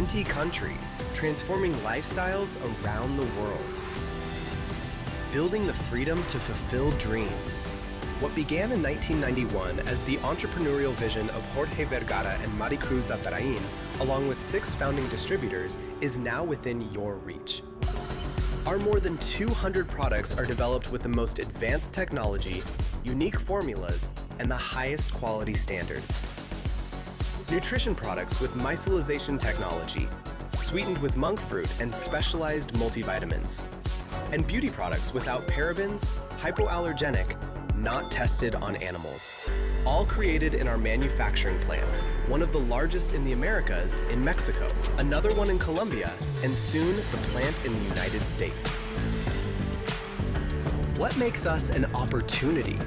20 countries, transforming lifestyles around the world. Building the freedom to fulfill dreams. What began in 1991 as the entrepreneurial vision of Jorge Vergara and Maricruz Zatarain, along with 6 founding distributors, is now within your reach. Our more than 200 products are developed with the most advanced technology, unique formulas, and the highest quality standards. Nutrition products with micellization technology, sweetened with monk fruit and specialized multivitamins. And beauty products without parabens, hypoallergenic, not tested on animals. All created in our manufacturing plants, one of the largest in the Americas in Mexico, another one in Colombia, and soon the plant in the United States. What makes us an opportunity?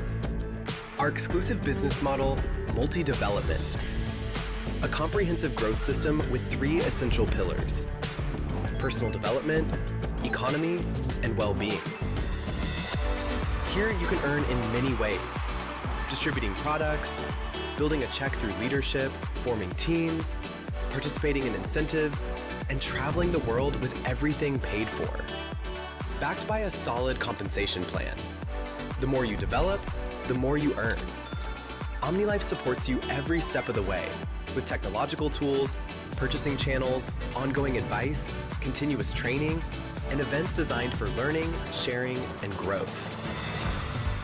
Our exclusive business model, multi-development. A comprehensive growth system with 3 essential pillars: personal development, economy, and well-being. Here you can earn in many ways: distributing products, building a check through leadership, forming teams, participating in incentives, and traveling the world with everything paid for. Backed by a solid compensation plan. The more you develop, the more you earn. Omnilife supports you every step of the way with technological tools, purchasing channels, ongoing advice, continuous training, and events designed for learning, sharing, and growth.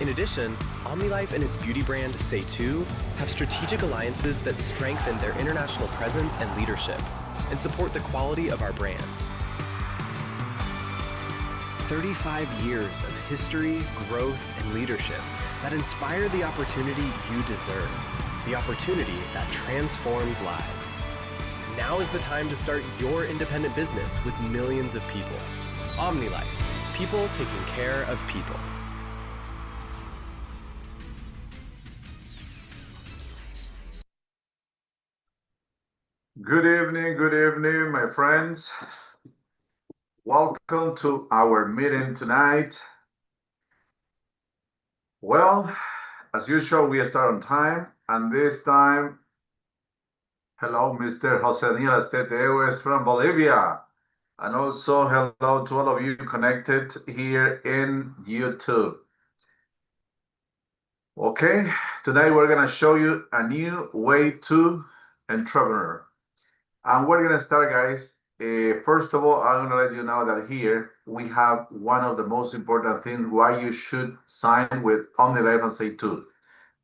In addition, Omnilife and its beauty brand, Seytú, have strategic alliances that strengthen their international presence and leadership and support the quality of our brand. 35 years of history, growth, and leadership that inspire the opportunity you deserve, the opportunity that transforms lives. Now is the time to start your independent business with millions of people. Omnilife, people taking care of people. Good evening, my friends. Welcome to our meeting tonight. Well, as usual, we start on time, and this time, hello, Mr. Jose Daniel Esteteo is from Bolivia, and also hello to all of you connected here in YouTube. Okay, today we're gonna show you a new way to entrepreneur. And we're going to start, guys. First of all, I'm going to let you know that here we have one of the most important things why you should sign with Omnilife and Seytú.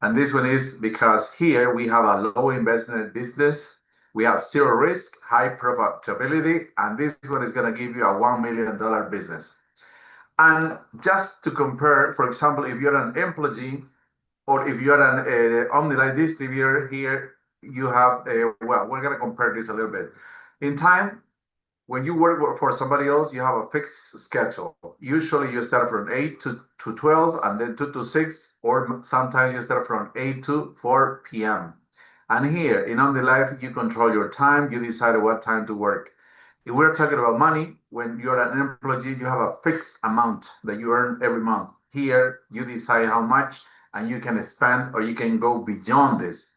And this one is because here we have a low investment business. We have 0 risk, high profitability, and this one is going to give you a $1 million business. And just to compare, for example, if you're an employee or if you're an Omnilife distributor here, you have well, we're going to compare this a little bit. In time, when you work for somebody else, you have a fixed schedule. Usually you start from 8 to 12 and then 2 to 6, or sometimes you start from 8 to 4 p.m. And here in Omnilife, you control your time. You decide what time to work. If we're talking about money, when you're an employee, you have a fixed amount that you earn every month. Here, you decide how much, and you can spend or you can go beyond this.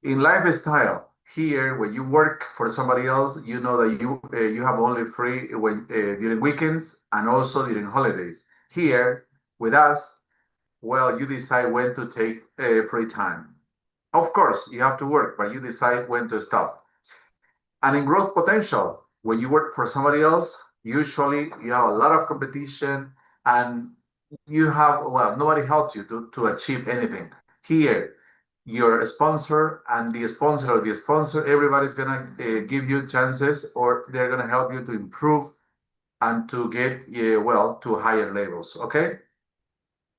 In lifestyle, here when you work for somebody else, you know that you have only free when during weekends and also during holidays. Here with us, well, you decide when to take free time. Of course, you have to work, but you decide when to stop. And in growth potential, when you work for somebody else, usually you have a lot of competition and you have, well, nobody helps you to achieve anything. Here, your sponsor and the sponsor of the sponsor, everybody's gonna give you chances, or they're gonna help you to improve and to get well to higher levels. Okay,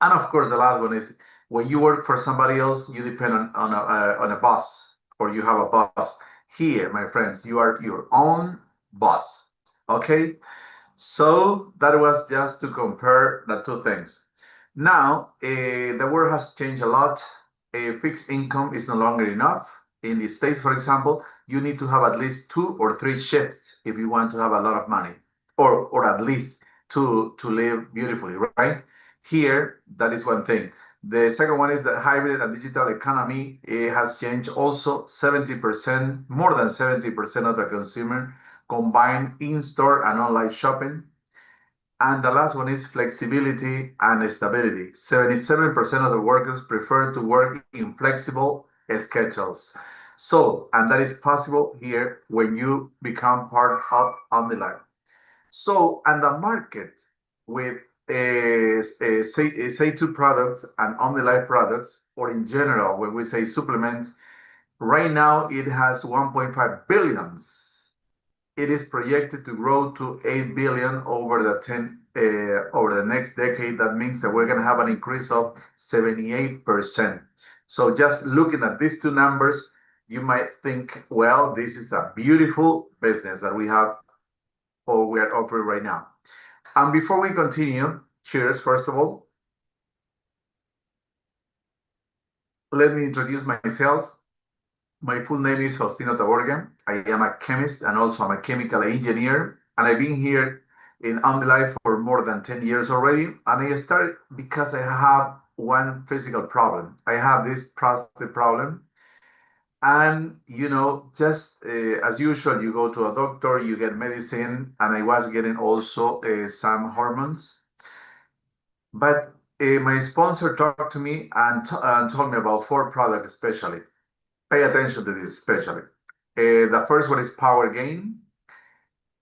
and of course the last one is when you work for somebody else, you depend on a boss, or you have a boss. Here, my friends, you are your own boss. Okay, so that was just to compare the two things. Now the world has changed a lot. A fixed income is no longer enough. In the States, for example, you need to have at least 2 or 3 shifts if you want to have a lot of money, or at least to live beautifully, right? Here, that is one thing. The second one is that hybrid and digital economy has changed also. 70%, more than 70% of the consumer combine in-store and online shopping. And the last one is flexibility and stability. 77% of the workers prefer to work in flexible schedules. So, and that is possible here when you become part of Omnilife. So, and the market with Seytú products and Omnilife products, or in general, when we say supplements, right now it has 1.5 billions. It is projected to grow to 8 billion over the next decade. That means that we're going to have an increase of 78%. So just looking at these two numbers, you might think, well, this is a beautiful business that we have or we are offering right now. And before we continue, cheers, first of all. Let me introduce myself. My full name is Faustino Taborga. I am a chemist and also I'm a chemical engineer. And I've been here in Omnilife for more than 10 years already. And I started because I have one physical problem. I have this prostate problem. And, just as usual, you go to a doctor, you get medicine, and I was getting also some hormones. But my sponsor talked to me and told me about 4 products especially. Pay attention to this especially. The first one is Power Gain.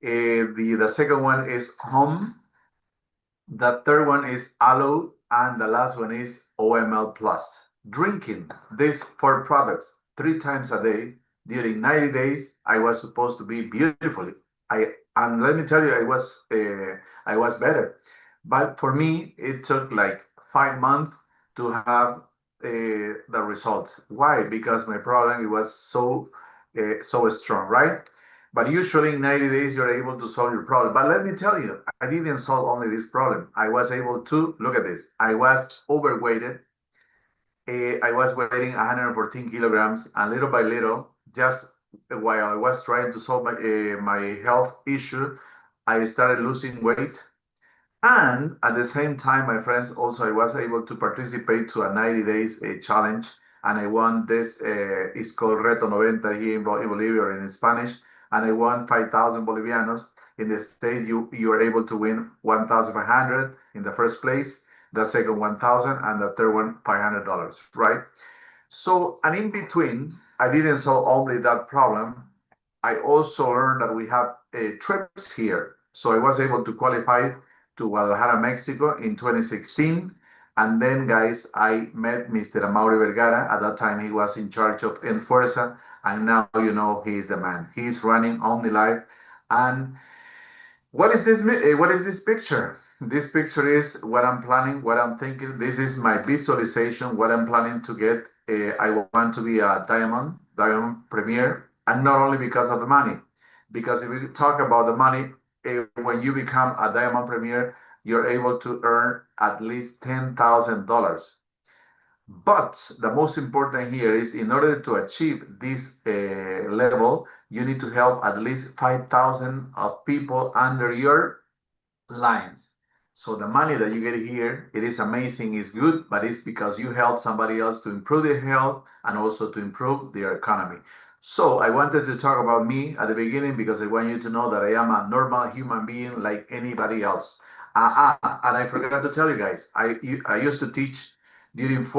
The second one is Home. The third one is Aloe. And the last one is OML Plus. Drinking these 4 products 3 times a day during 90 days, I was supposed to be beautifully. And let me tell you, I was better. But for me, it took like 5 months to have the results. Why? Because my problem, it was so strong, right? But usually in 90 days, you're able to solve your problem. But let me tell you, I didn't solve only this problem. I was able to, look at this, I was overweighted. I was weighing 114 kilograms, and little by little, just while I was trying to solve my health issue, I started losing weight. And at the same time, my friends, also I was able to participate to a 90 days challenge, and I won this. It's called Reto 90 here in Bolivia or in Spanish, and I won 5,000 Bolivianos. In the States, you are able to win 1,500 in the first place, the second 1,000, and the third one $500, right? So, and in between, I didn't solve only that problem. I also learned that we have trips here. So I was able to qualify to Guadalajara, Mexico in 2016. And then, guys, I met Mr. Amaury Vergara. At that time, he was in charge of Enfuerza. And now, he is the man. He is running Omnilife. And what is this? What is this picture? This picture is what I'm planning, what I'm thinking. This is my visualization, what I'm planning to get. I want to be a diamond premier, and not only because of the money. Because if we talk about the money, when you become a diamond premier, you're able to earn at least $10,000. But the most important here is in order to achieve this level, you need to help at least 5,000 of people under your lines. So the money that you get here, it is amazing, it's good, but it's because you help somebody else to improve their health and also to improve their economy. So I wanted to talk about me at the beginning because I want you to know that I am a normal human being like anybody else. And I forgot to tell you guys, I used to teach during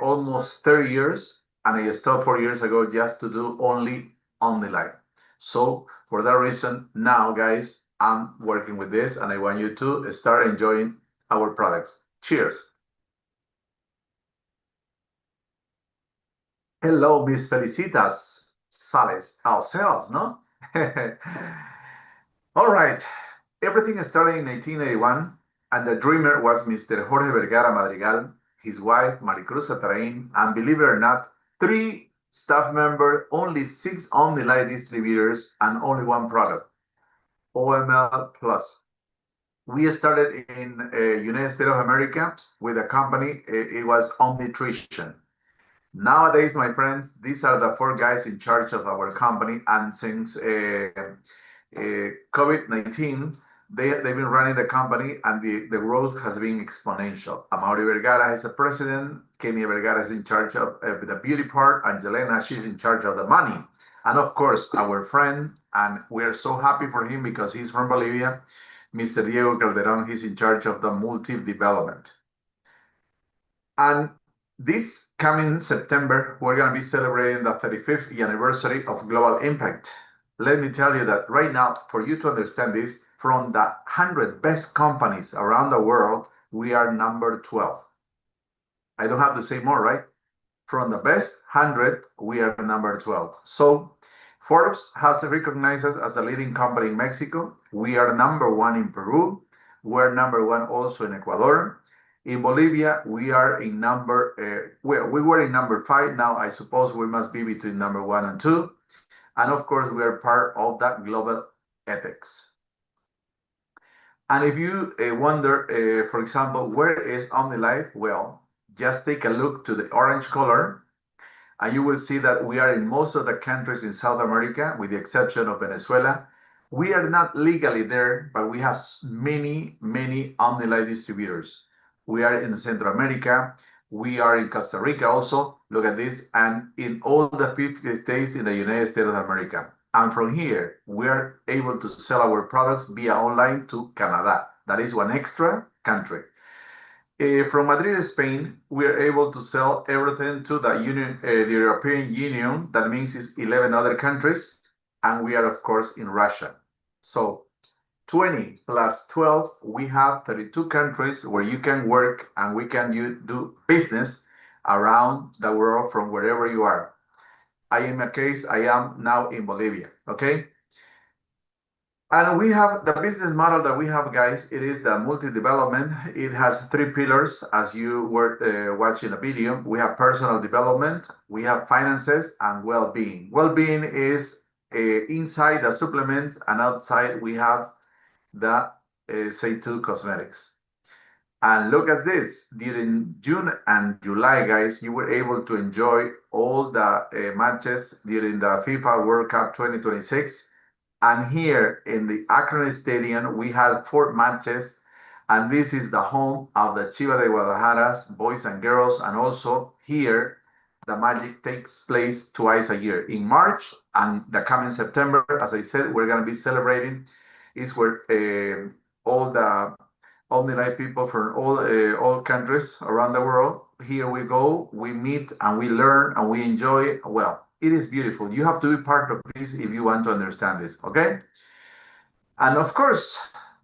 almost 30 years, and I stopped 4 years ago just to do only Omnilife. So for that reason, now guys, I'm working with this, and I want you to start enjoying our products. Cheers. Hello, Miss Felicitas Sales, ourselves, no? All right. Everything started in 1881, and the dreamer was Mr. Jorge Vergara Madrigal, his wife, Maricruz Atarain, and believe it or not, 3 staff members, only 6 Omnilife distributors, and only 1 product, OML Plus. We started in United States of America with a company. It was Omnitrition. Nowadays, my friends, these are the 4 guys in charge of our company. And since COVID-19, they've been running the company, and the growth has been exponential. Amaury Vergara is the president. Kenia Vergara is in charge of the beauty part. And Jelena, she's in charge of the money. And of course, our friend and we are so happy for him because he's from Bolivia. Mr. Diego Calderon, he's in charge of the multi-development. And this coming September, we're going to be celebrating the 35th anniversary of Global Impact. Let me tell you that right now, for you to understand this, from the 100 best companies around the world, we are number 12. I don't have to say more, right? From the best 100, we are number 12. So Forbes has recognized us as a leading company in Mexico. We are number 1 in Peru. We're number 1 also in Ecuador. In Bolivia, we are in we were in number 5. Now I suppose we must be between number 1 and 2. And of course, we are part of that global ethics. And if you wonder, for example, where is Omnilife? Well, just take a look to the orange color, and you will see that we are in most of the countries in South America, with the exception of Venezuela. We are not legally there, but we have many, many Omnilife distributors. We are in Central America. We are in Costa Rica also. Look at this. And in all the 50 states in the United States of America. And from here, we are able to sell our products via online to Canada. That is one extra country. From Madrid, Spain, we are able to sell everything to the European Union. That means it's 11 other countries. And we are, of course, in Russia. So 20 plus 12, we have 32 countries where you can work and we can do business around the world from wherever you are. I am now in Bolivia, okay? And we have the business model that we have, guys. It is the multi-development. It has 3 pillars, as you were watching a video. We have personal development, we have finances, and well-being. Well-being is inside the supplements, and outside we have the Seytú cosmetics. And look at this. During June and July, guys, you were able to enjoy all the matches during the FIFA World Cup 2026. And here in the Akron Stadium, we had 4 matches. And this is the home of the Chivas de Guadalajara's boys and girls. And also here, the magic takes place twice a year. In March and the coming September, as I said, we're going to be celebrating. Is where all the Omnilife people from all countries around the world, here we go, we meet and we learn and we enjoy. Well, it is beautiful. You have to be part of this if you want to understand this, okay? And of course,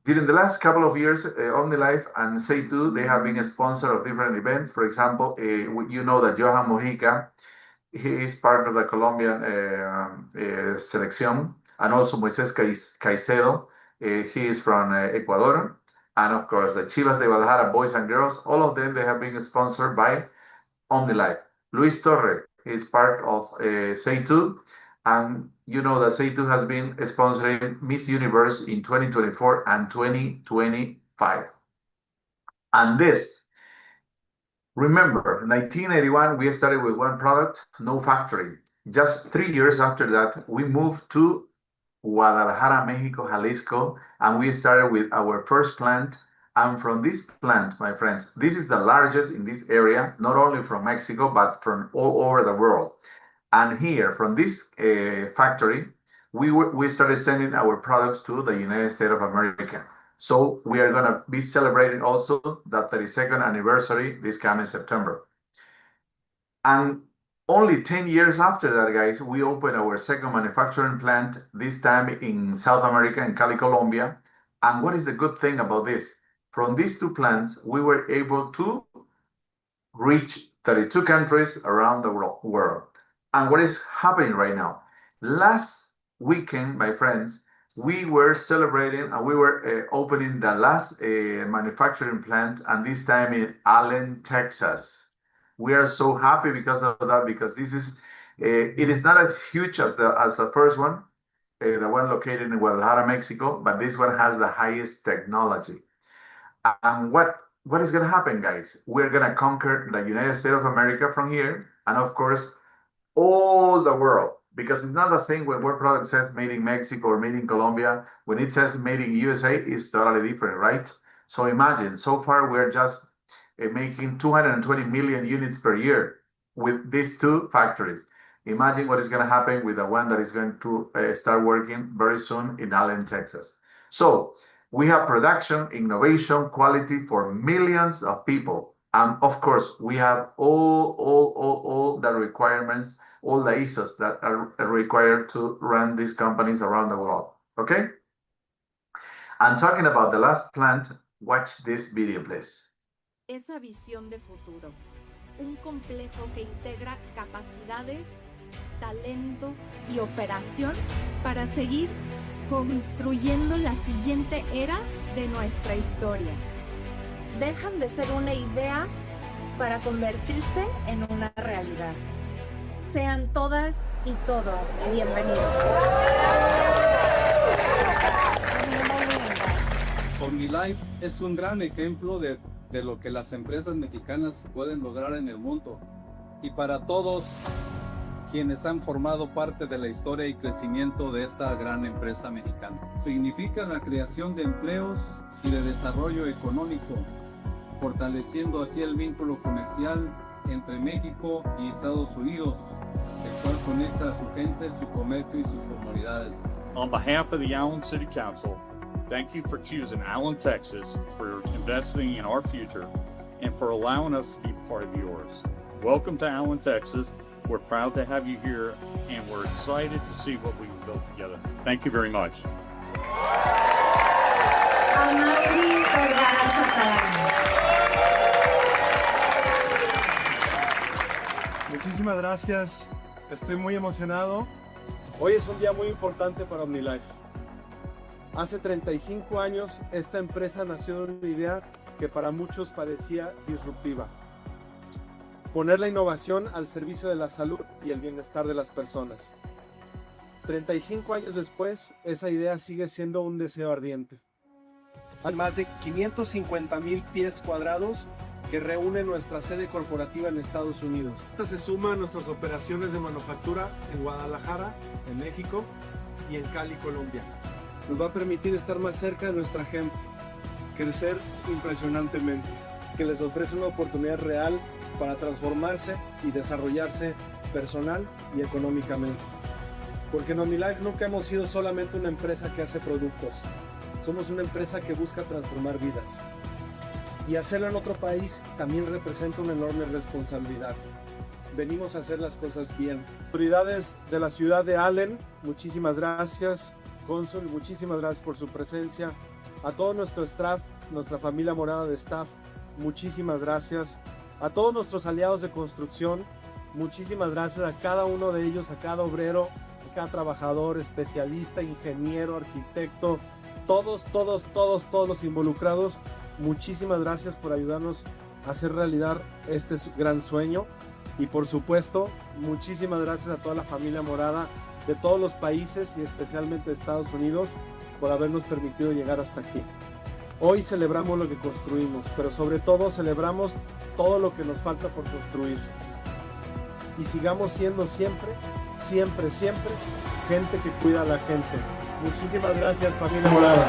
during the last couple of years, Omnilife and Seytú, they have been a sponsor of different events. For example, you know that Johan Mojica, he is part of the Colombian selección, and also Moises Caicedo, he is from Ecuador. And of course, the Chivas de Guadalajara boys and girls, all of them, they have been sponsored by Omnilife. Luis Torre is part of Seytú. And you know that Seytú has been sponsoring Miss Universe in 2024 and 2025. And this, remember, 1981, we started with one product, no factory. Just 3 years after that, we moved to Guadalajara, Mexico, Jalisco, and we started with our first plant. And from this plant, my friends, this is the largest in this area, not only from Mexico, but from all over the world. And here, from this factory, we started sending our products to the United States of America. So we are going to be celebrating also the 32nd anniversary this coming September. And only 10 years after that, guys, we opened our second manufacturing plant, this time in South America, in Cali, Colombia. And what is the good thing about this? From these 2 plants, we were able to reach 32 countries around the world. And what is happening right now? Last weekend, my friends, we were celebrating and we were opening the last manufacturing plant, and this time in Allen, Texas. We are so happy because of that, because this is, it is not as huge as the first one, the one located in Guadalajara, Mexico, but this one has the highest technology. And what is going to happen, guys? We're going to conquer the United States of America from here, and of course, all the world, because it's not the same when one product says made in Mexico or made in Colombia. When it says made in USA, it's totally different, right? So imagine, so far we're just making 220 million units per year with these 2 factories. Imagine what is going to happen with the one that is going to start working very soon in Allen, Texas. So we have production, innovation, quality for millions of people. And of course, we have all the requirements, all the ISOs that are required to run these companies around the world. Okay? And talking about the last plant, watch this video, please. Esa visión de futuro, un complejo que integra capacidades, talento y operación para seguir construyendo la siguiente era de nuestra historia. Dejan de ser una idea para convertirse en una realidad. Sean todas y todos bienvenidos. Omnilife es un gran ejemplo de lo que las empresas mexicanas pueden lograr en el mundo. Y para todos quienes han formado parte de la historia y crecimiento de esta gran empresa mexicana. Significa la creación de empleos y de desarrollo económico, fortaleciendo así el vínculo comercial entre México y Estados Unidos, el cual conecta a su gente, su comercio y sus comunidades. On behalf of the Allen City Council, thank you for choosing Allen, Texas, for investing in our future, and for allowing us to be part of yours. Welcome to Allen, Texas. We're proud to have you here, and we're excited to see what we've built together. Thank you very much. Muchísimas gracias, estoy muy emocionado. Hoy es un día muy importante para Omnilife. Hace 35 años esta empresa nació de una idea que para muchos parecía disruptiva. Poner la innovación al servicio de la salud y el bienestar de las personas. 35 años después, esa idea sigue siendo un deseo ardiente. Hay más de 550,000 pies cuadrados que reúne nuestra sede corporativa en Estados Unidos. Esta se suma a nuestras operaciones de manufactura en Guadalajara, en México y en Cali, Colombia. Nos va a permitir estar más cerca de nuestra gente, crecer impresionantemente, que les ofrece una oportunidad real para transformarse y desarrollarse personal y económicamente. Porque en Omnilife nunca hemos sido solamente una empresa que hace productos. Somos una empresa que busca transformar vidas. Y hacerlo en otro país también representa una enorme responsabilidad. Venimos a hacer las cosas bien. Autoridades de la ciudad de Allen, muchísimas gracias. Cónsul, muchísimas gracias por su presencia. A todo nuestro staff, nuestra familia morada de staff, muchísimas gracias. A todos nuestros aliados de construcción, muchísimas gracias a cada uno de ellos, a cada obrero, a cada trabajador, especialista, ingeniero, arquitecto, todos los involucrados. Muchísimas gracias por ayudarnos a hacer realidad este gran sueño. Y por supuesto, muchísimas gracias a toda la familia morada de todos los países y especialmente de Estados Unidos por habernos permitido llegar hasta aquí. Hoy celebramos lo que construimos, pero sobre todo celebramos todo lo que nos falta por construir. Y sigamos siendo siempre gente que cuida a la gente. Muchísimas gracias, familia morada.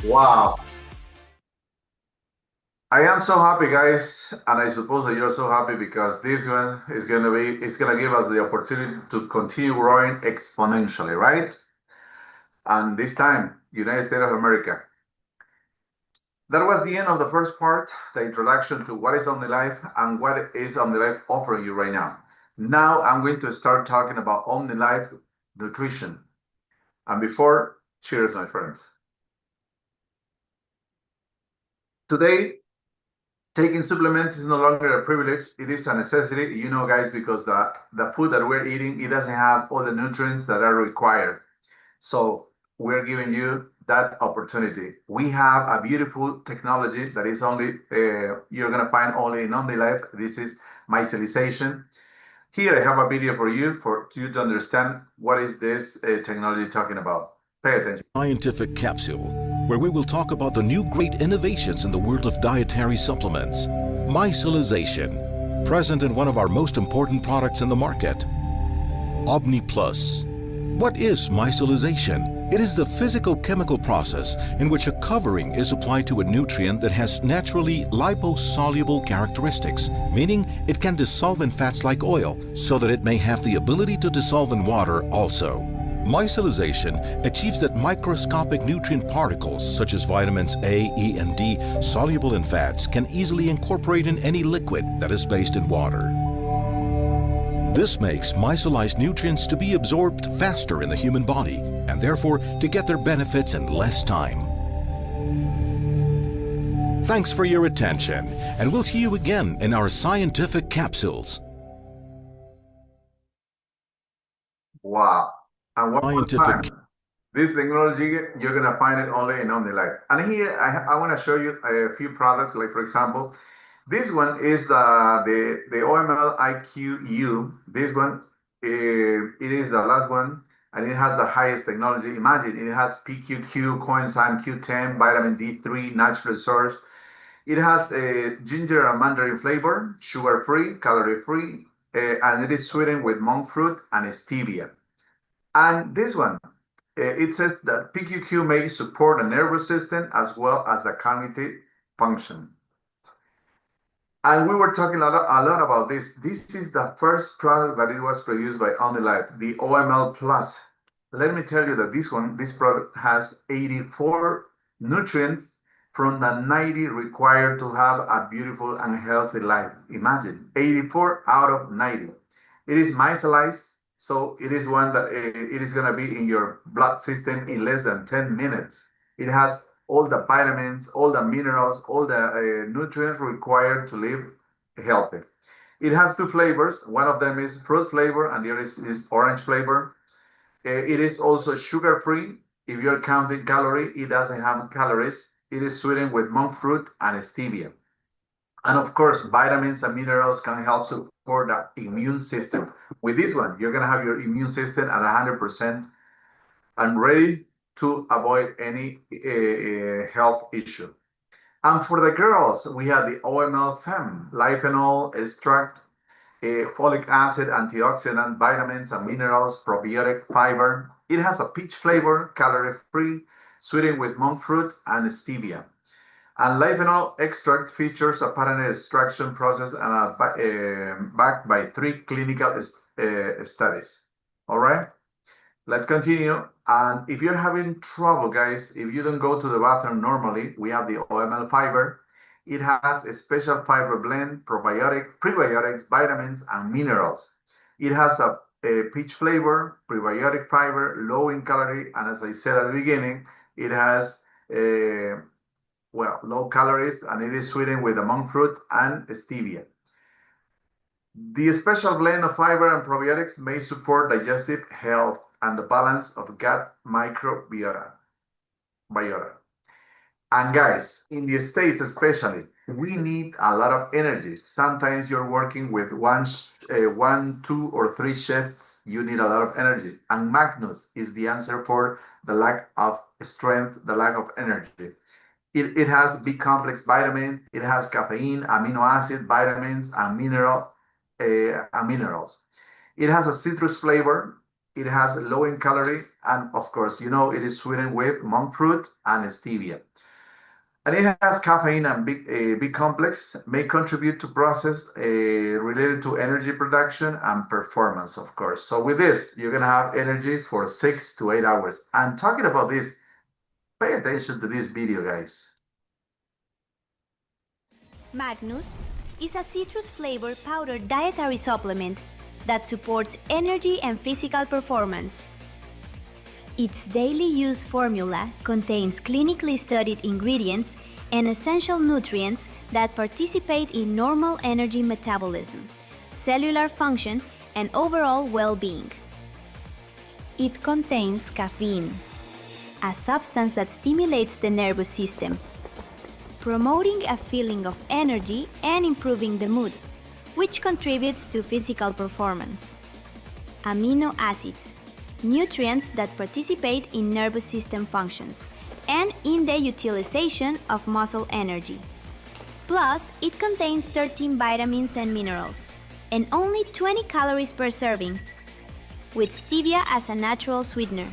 Wow. I am so happy, guys, and I suppose that you're so happy because this one is going to give us the opportunity to continue growing exponentially, right? And this time, United States of America. That was the end of the first part, the introduction to what is Omnilife and what is Omnilife offering you right now. Now I'm going to start talking about Omnilife nutrition. And before, cheers, my friends. Today, taking supplements is no longer a privilege, it is a necessity, you know, guys, because the food that we're eating, it doesn't have all the nutrients that are required. So we're giving you that opportunity. We have a beautiful technology that is only, you're gonna find only in Omnilife. This is micellization. Here I have a video for you to understand what is this technology talking about. Pay attention. Scientific capsule, where we will talk about the new great innovations in the world of dietary supplements. Micellization, present in one of our most important products in the market, OmniPlus. What is micellization? It is the physical-chemical process in which a covering is applied to a nutrient that has naturally liposoluble characteristics, meaning it can dissolve in fats like oil, so that it may have the ability to dissolve in water also. Micellization achieves that microscopic nutrient particles such as vitamins A, E, and D, soluble in fats, can easily incorporate in any liquid that is based in water. This makes micellized nutrients to be absorbed faster in the human body and therefore to get their benefits in less time. Thanks for your attention, and we'll see you again in our scientific capsules. Wow. And one more Scientific. time, this technology, you're going to find it only in Omnilife. And here I want to show you a few products, like for example, this one is the OML IQ-U. This one, it is the last one, and it has the highest technology. Imagine, it has PQQ, coenzyme Q10, vitamin D3, natural source. It has a ginger and mandarin flavor, sugar-free, calorie-free, and it is sweetened with monk fruit and stevia. And this one, it says that PQQ may support the nervous system as well as the cognitive function. And we were talking a lot about this. This is the first product that it was produced by Omnilife, the OML Plus. Let me tell you that this product has 84 nutrients from the 90 required to have a beautiful and healthy life. Imagine, 84 out of 90. It is micellized. So it is one that it is going to be in your blood system in less than 10 minutes. It has all the vitamins, all the minerals, all the nutrients required to live healthy. It has two flavors. One of them is fruit flavor and the other is orange flavor. It is also sugar-free. If you're counting calories, it doesn't have calories. It is sweetened with monk fruit and stevia. And of course, vitamins and minerals can help support the immune system. With this one, you're going to have your immune system at 100% and ready to avoid any health issue. And for the girls, we have the OML Fem, liphenol extract, folic acid, antioxidant, vitamins and minerals, probiotic fiber. It has a peach flavor, calorie-free, sweetened with monk fruit and stevia. And liphenol extract features a patented extraction process and backed by 3 clinical studies. All right, let's continue. And if you're having trouble, guys, if you don't go to the bathroom normally, we have the OML fiber. It has a special fiber blend, prebiotics, vitamins, and minerals. It has a peach flavor, prebiotic fiber, low in calorie, and as I said at the beginning, it has low calories, and it is sweetened with the monk fruit and stevia. The special blend of fiber and probiotics may support digestive health and the balance of gut microbiota. And guys, in the States especially, we need a lot of energy. Sometimes you're working with one, 2, or 3 shifts. You need a lot of energy. And Magnus is the answer for the lack of strength, the lack of energy. It has B-complex vitamin. It has caffeine, amino acid, vitamins, and minerals. It has a citrus flavor. It has low in calorie. And of course, you know, it is sweetened with monk fruit and stevia. And it has caffeine and B-complex, may contribute to process related to energy production and performance, of course. So with this, you're going to have energy for 6 to 8 hours. And talking about this, pay attention to this video, guys. Magnus is a citrus-flavored powdered dietary supplement that supports energy and physical performance. Its daily use formula contains clinically studied ingredients and essential nutrients that participate in normal energy metabolism, cellular function, and overall well-being. It contains caffeine, a substance that stimulates the nervous system, promoting a feeling of energy and improving the mood, which contributes to physical performance. Amino acids, nutrients that participate in nervous system functions and in the utilization of muscle energy. Plus, it contains 13 vitamins and minerals, and only 20 calories per serving, with stevia as a natural sweetener.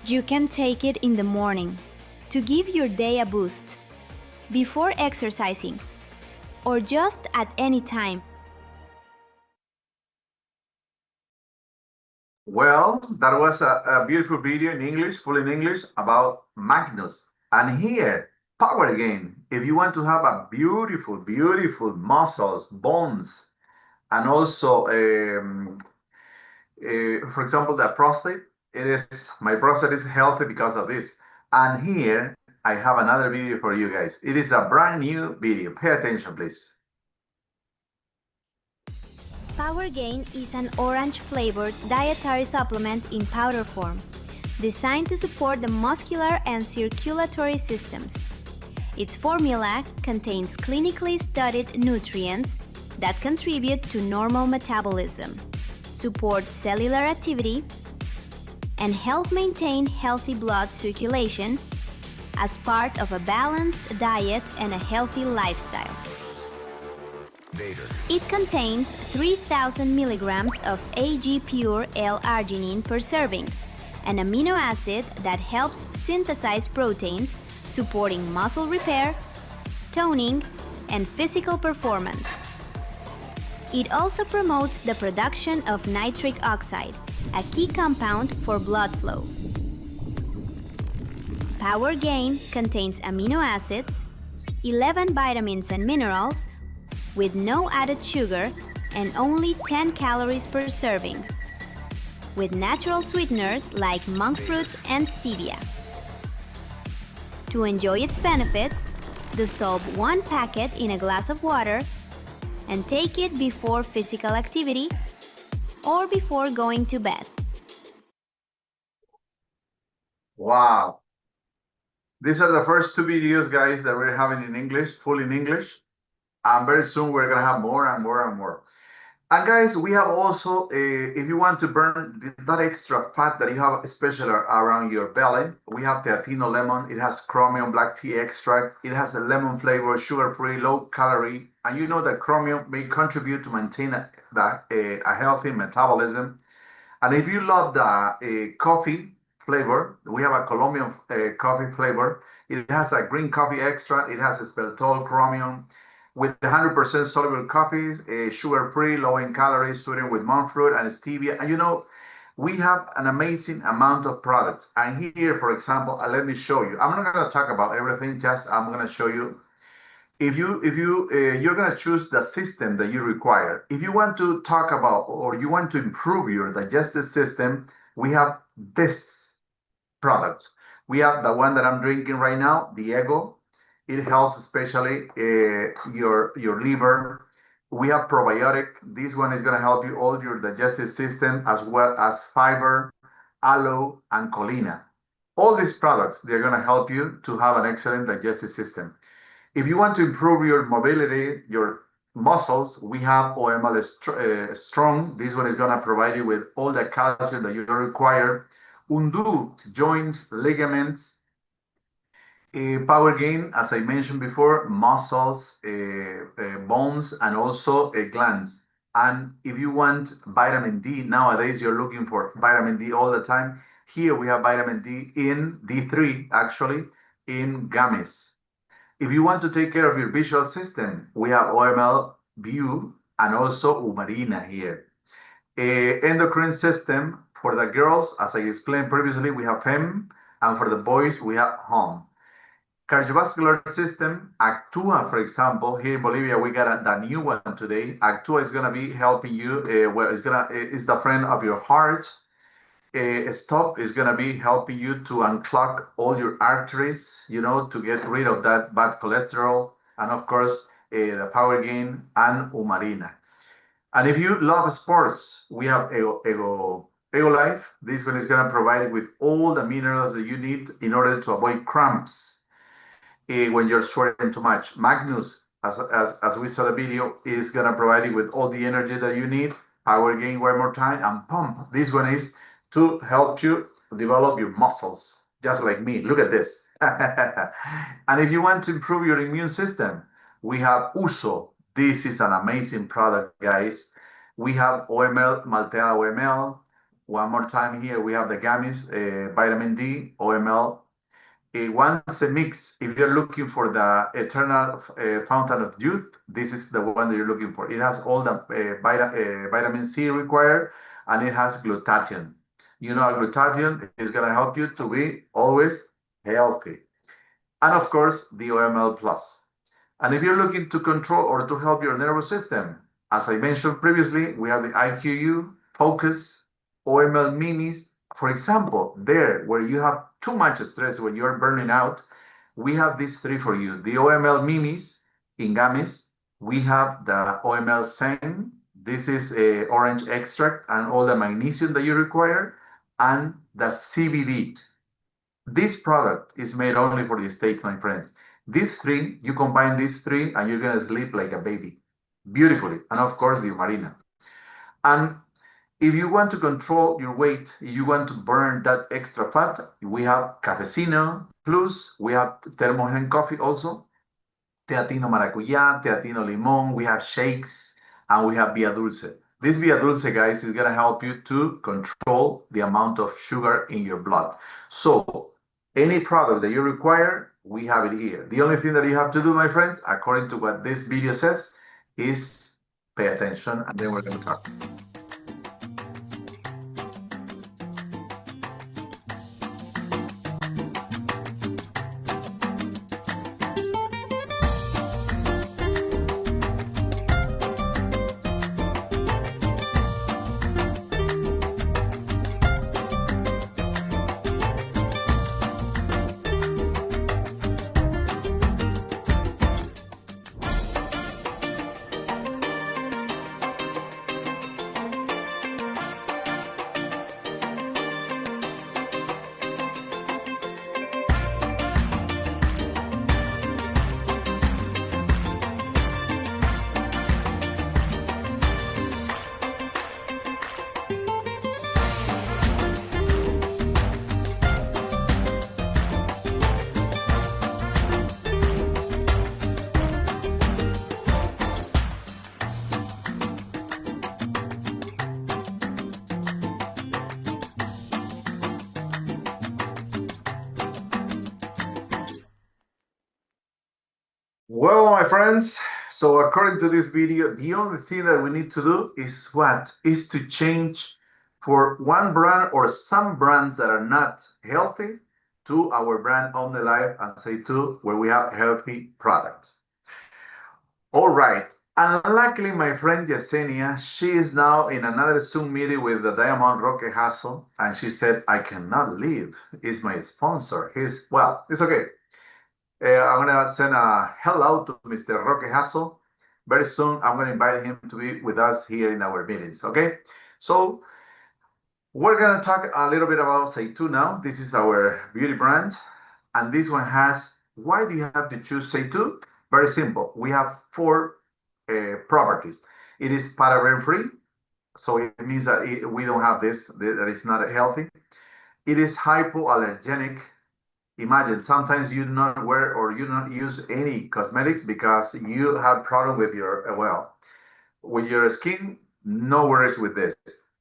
You can take it in the morning to give your day a boost, before exercising, or just at any time. Well, that was a beautiful video in English, full in English, about Magnus. And here, Power Gain. If you want to have a beautiful, beautiful muscles, bones, and also, for example, the prostate, my prostate is healthy because of this. And here, I have another video for you guys. It is a brand new video. Pay attention, please. Power Gain is an orange-flavored dietary supplement in powder form, designed to support the muscular and circulatory systems. Its formula contains clinically studied nutrients that contribute to normal metabolism, support cellular activity, and help maintain healthy blood circulation as part of a balanced diet and a healthy lifestyle. It contains 3,000 milligrams of AG pure L-arginine per serving, an amino acid that helps synthesize proteins, supporting muscle repair, toning, and physical performance. It also promotes the production of nitric oxide, a key compound for blood flow. Power Gain contains amino acids, 11 vitamins and minerals, with no added sugar and only 10 calories per serving, with natural sweeteners like monk fruit and stevia. To enjoy its benefits, dissolve 1 packet in a glass of water and take it before physical activity or before going to bed. Wow. These are the first 2 videos, guys, that we're having in English, full in English. And very soon we're gonna have more and more and more. And guys, we have also, if you want to burn that extra fat that you have, especially around your belly, we have Teatino lemon. It has chromium black tea extract. It has a lemon flavor, sugar-free, low-calorie. And you know that chromium may contribute to maintain a healthy metabolism. And if you love the coffee flavor, we have a Colombian coffee flavor. It has a green coffee extract. It has espeltol, chromium, with 100% soluble coffees, sugar-free, low in calories, sweetened with monk fruit and stevia. And you know, we have an amazing amount of products. And here, for example, let me show you. I'm not going to talk about everything. Just I'm going to show you. If you're going to choose the system that you require. If you want to talk about or you want to improve your digestive system, we have this product. We have the one that I'm drinking right now, the Ego. It helps especially your liver. We have probiotic. This one is going to help you all your digestive system, as well as fiber, aloe, and choline. All these products, they're going to help you to have an excellent digestive system. If you want to improve your mobility, your muscles, we have OML Strong. This one is going to provide you with all the calcium that you require. Undo joints, ligaments. Power Gain, as I mentioned before, muscles, bones, and also glands. And if you want vitamin D, nowadays you're looking for vitamin D all the time. Here we have vitamin D in D3, actually, in gummies. If you want to take care of your visual system, we have OML View and also Umarina here. Endocrine system, for the girls, as I explained previously, we have FEM, and for the boys, we have HOME. Cardiovascular system, Actua, for example, here in Bolivia, we got the new one today. Actua is going to be helping you. It's the friend of your heart. Stop is going to be helping you to unclog all your arteries, to get rid of that bad cholesterol. And of course, the Power Gain and Umarina. And if you love sports, we have Ego Life. This one is going to provide you with all the minerals that you need in order to avoid cramps when you're sweating too much. Magnus, as we saw the video, is gonna provide you with all the energy that you need, power gain one more time, and pump. This one is to help you develop your muscles, just like me. Look at this. And if you want to improve your immune system, we have Uso. This is an amazing product, guys. We have OML, Maltea OML. One more time here, we have the gummies, vitamin D, OML. Once a mix, if you're looking for the eternal fountain of youth, this is the one that you're looking for. It has all the vitamin C required, and it has glutathione. You know, glutathione is going to help you to be always healthy. And of course, the OML Plus. And if you're looking to control or to help your nervous system, as I mentioned previously, we have the IQU, Focus, OML Minis. For example, there where you have too much stress, when you're burning out, we have these three for you. The OML Minis in gummies. We have the OML Zen. This is a orange extract and all the magnesium that you require, and the CBD. This product is made only for the States, my friends. These three, you combine these three and you're going to sleep like a baby beautifully. And of course, the marina. And if you want to control your weight, if you want to burn that extra fat, we have Cafecino Plus, we have Thermogen coffee also, Teatino Maracuyá, Teatino Limón, we have shakes, and we have Via Dulce. This Via Dulce, guys, is going to help you to control the amount of sugar in your blood. So any product that you require, we have it here. The only thing that you have to do, my friends, according to what this video says, is pay attention, and then we're going to talk. Well, my friends, so according to this video, the only thing that we need to do is what? Is to change for one brand or some brands that are not healthy to our brand Omnilife and Seytú, where we have healthy products. All right. And luckily, my friend Yesenia, she is now in another Zoom meeting with the Diamond Roque Hassel, and she said, I cannot leave. He's my sponsor. Well, it's okay. I'm going to send a hello to Mr. Roque Hassel. Very soon, I'm going to invite him to be with us here in our meetings, okay? So we're going to talk a little bit about Seytú now. This is our beauty brand. And this one has, why do you have to choose Seytú? Very simple. We have four properties. It is paraben-free, so it means that we don't have this, that it's not healthy. It is hypoallergenic. Imagine sometimes you do not wear or you do not use any cosmetics because you have problem with your with your skin. No worries with this.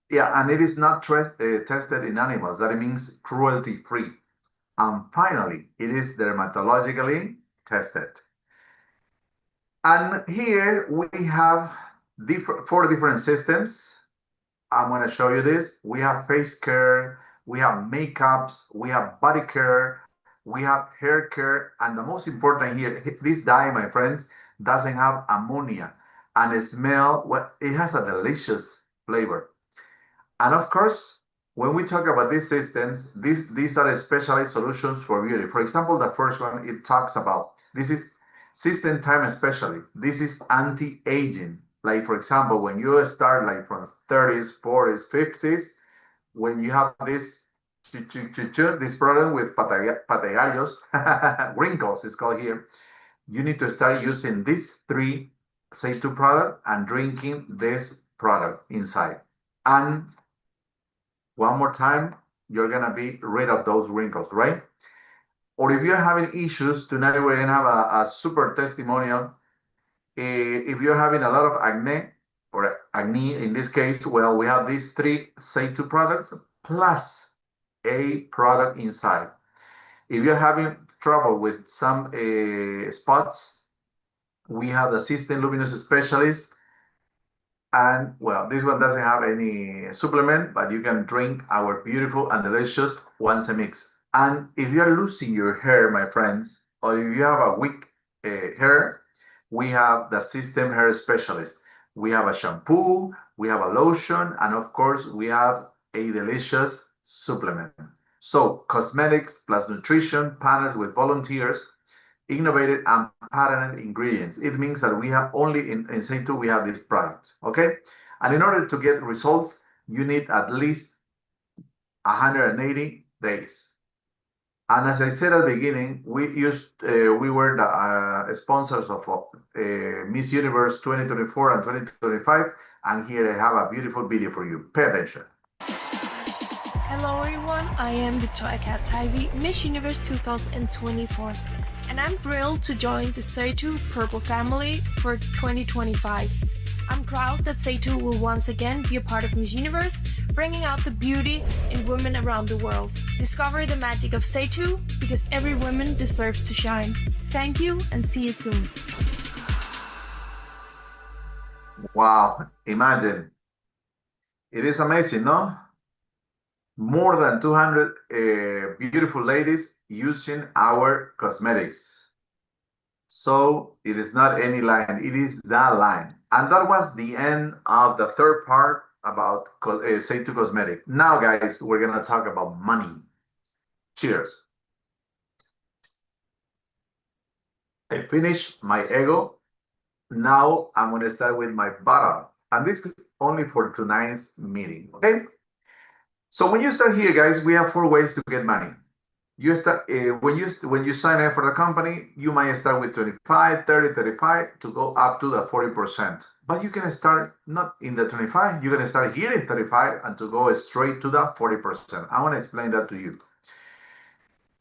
Yeah, and it is not tested in animals. That means cruelty free. And finally, it is dermatologically tested. And here we have four different systems. I'm going to show you this. We have face care, we have makeups, we have body care, we have hair care, and the most important here, this dye, my friends, doesn't have ammonia, and it it has a delicious flavor. And of course, when we talk about these systems, these are specialized solutions for beauty. For example, the first one, it talks about, this is system time especially. This is anti-aging. Like, for example, when you start like from 30s, 40s, 50s, when you have this problem with pategallos, wrinkles, it's called here, you need to start using these 3 Seytú product and drinking this product inside. And one more time, you're gonna be rid of those wrinkles, right? Or if you're having issues, tonight we're gonna have a super testimonial. If you're having a lot of acne, or acne in this case, well, we have these 3 Seytú products plus a product inside. If you're having trouble with some spots, we have the System Luminous Specialist. And well, this one doesn't have any supplement, but you can drink our beautiful and delicious once a mix. And if you're losing your hair, my friends, or if you have a weak hair, we have the System Hair Specialist. We have a shampoo, we have a lotion, and of course, we have a delicious supplement. So, cosmetics plus nutrition panels with volunteers, innovative and patented ingredients. It means that we have only in Seytú, we have these products, okay? And in order to get results, you need at least 180 days. And as I said at the beginning, we were the sponsors of Miss Universe 2024 and 2025, and here I have a beautiful video for you. Pay attention. Hello everyone, I am Victoria Kataibi, Miss Universe 2024, and I'm thrilled to join the Seytú Purple family for 2025. I'm proud that Seytú will once again be a part of Miss Universe, bringing out the beauty in women around the world. Discover the magic of Seytú, because every woman deserves to shine. Thank you and see you soon. Wow, imagine. It is amazing, no? More than 200 beautiful ladies using our cosmetics. So it is not any line, it is that line. And that was the end of the third part about Seytú Cosmetic. Now, guys, we're going to talk about money. Cheers. I finished my ego. Now I'm going to start with my bottle. And this is only for tonight's meeting, okay? So when you start here, guys, we have 4 ways to get money. You start when you sign up for the company, you might start with 25, 30, 35 to go up to the 40%. But you can start not in the 25, you're going to start here in 35 and to go straight to the 40%. I want to explain that to you.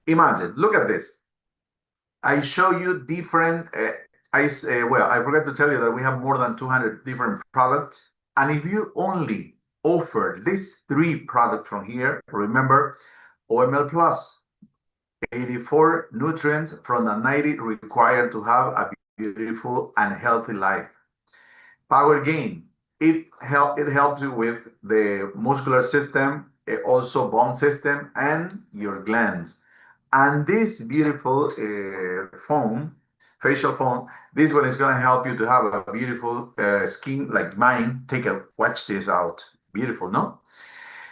Imagine, look at this. I show you different, I forgot to tell you that we have more than 200 different products. And if you only offer these 3 products from here, remember, OML Plus, 84 nutrients from the 90 required to have a beautiful and healthy life. Power Gain, it helps you with the muscular system, also bone system, and your glands. And this beautiful foam, facial foam, this one is going to help you to have a beautiful skin like mine. Watch this out. Beautiful, no?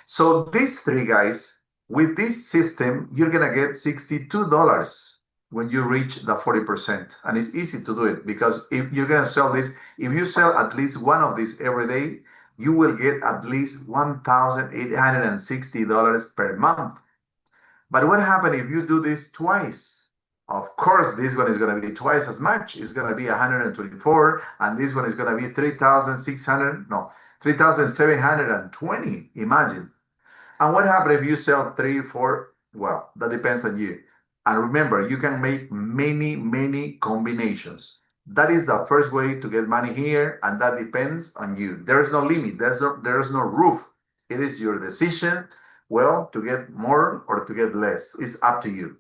So these 3 guys, with this system, you're going to get $62 when you reach the 40%. And it's easy to do it because if you're going to sell this, if you sell at least one of these every day, you will get at least $1,860 per month. But what happens if you do this twice? Of course, this one is going to be twice as much. It's going to be 124, and this one is going to be 3,720. Imagine. And what happens if you sell 3, 4? Well, that depends on you. And remember, you can make many combinations. That is the first way to get money here, and that depends on you. There is no limit. There is no roof. It is your decision, well, to get more or to get less. It's up to you.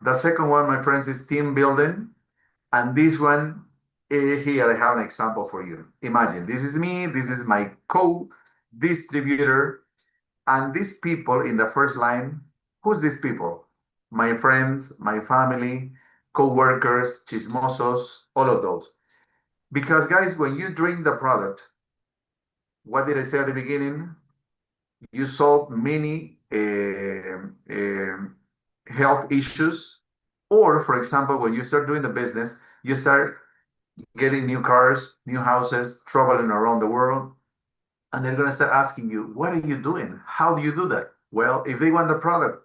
The second one, my friends, is team building. And this one, here I have an example for you. Imagine, this is me, this is my co-distributor. And these people in the first line, who's these people? My friends, my family, co-workers, chismosos, all of those. Because guys, when you drink the product, what did I say at the beginning? You solve many health issues. Or for example, when you start doing the business, you start getting new cars, new houses, traveling around the world. And they're going to start asking you, what are you doing? How do you do that? Well, if they want the product,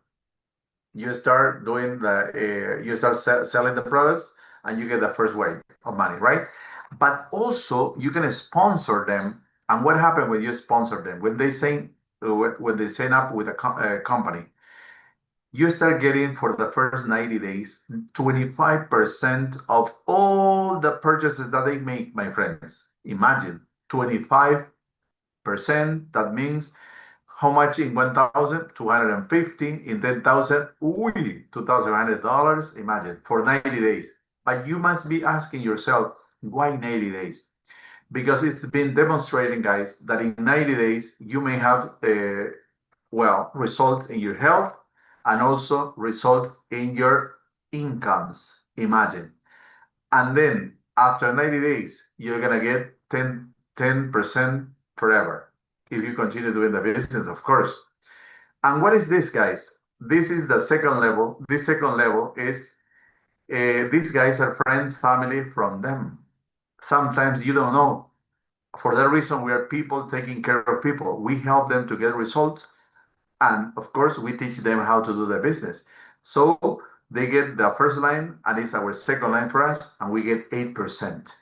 you start doing selling the products. and you get the first wave of money, right? But also you can sponsor them. And what happened when you sponsor them? When they sign up with a company, you start getting for the first 90 days 25% of all the purchases that they make, my friends. Imagine 25%. That means how much in 1,000? 250. In 10,000? $2,100. Imagine for 90 days. But you must be asking yourself, why 90 days? Because it's been demonstrating, guys, that in 90 days you may have results in your health and also results in your incomes. Imagine. And then after 90 days, you're gonna get 10% forever if you continue doing the business, of course. And what is this, guys? This is the second level. This second level is these guys are friends, family from them. Sometimes you don't know. For that reason, we are people taking care of people. We help them to get results. And of course, we teach them how to do the business. So they get the first line, and it's our second line for us, and we get 8%